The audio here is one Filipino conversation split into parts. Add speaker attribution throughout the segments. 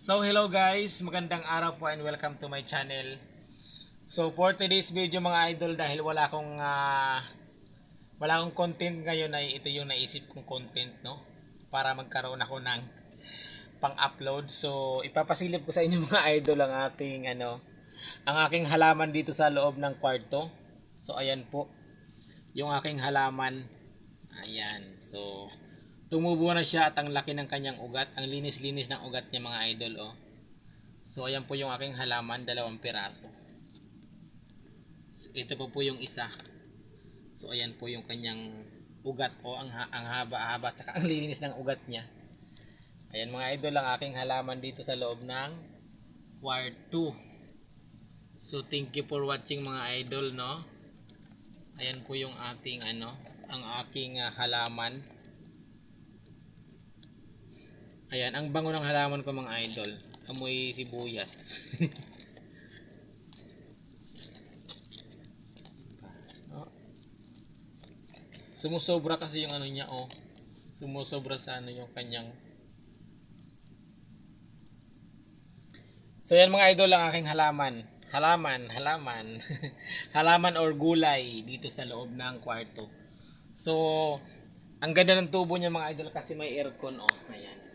Speaker 1: So hello guys, magandang araw po and welcome to my channel. So for today's video mga idol, dahil wala akong content ngayon, ay ito yung naisip kong content, no, para magkaroon ako ng pang-upload. So ipapasilip ko sa inyo mga idol ang aking halaman dito sa loob ng kwarto. So ayan po yung aking halaman. Ayan. So tumubo na siya at ang laki ng kanyang ugat. Ang linis-linis ng ugat niya mga idol, oh. So ayan po yung aking halaman, 2 piraso. Ito po yung isa. So ayan po yung kanyang ugat, o ang haba-haba at saka ang linis ng ugat niya. Ayan mga idol ang aking halaman dito sa loob ng kwarto. So thank you for watching mga idol, no. Ayan po yung ang aking halaman. Ayan, ang bango ng halaman ko mga idol. Amoy sibuyas. Sumusobra kasi yung niya, oh. Sumusobra sa yung kanyang. So yan mga idol ang aking halaman. Halaman. Halaman or gulay dito sa loob ng kwarto. So ang ganda ng tubo niya mga idol kasi may aircon, oh. Ayan.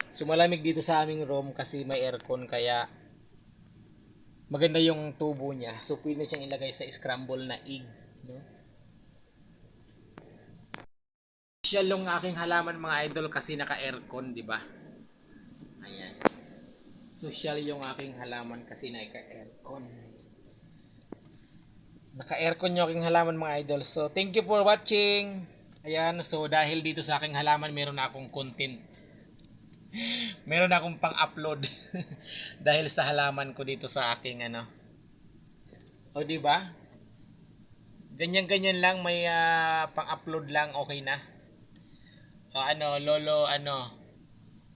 Speaker 1: So malamig dito sa aming room kasi may aircon, kaya maganda yung tubo niya. So pwede siyang ilagay sa scramble na egg, no? Social yung aking halaman mga idol kasi naka-aircon, di ba? Ayan. Social yung aking halaman kasi naka-aircon. Naka-aircon yung aking halaman mga idol. So thank you for watching. Ayan, so dahil dito sa aking halaman meron na akong content. Meron na akong pang-upload dahil sa halaman ko dito sa aking O di ba? Ganyan-ganyan lang, may pang-upload lang, okay na. O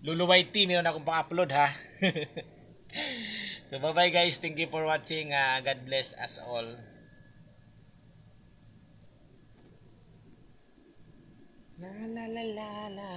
Speaker 1: Lolo YT, meron akong pang-upload ha. So bye bye guys, thank you for watching. God bless us all. La la la la la.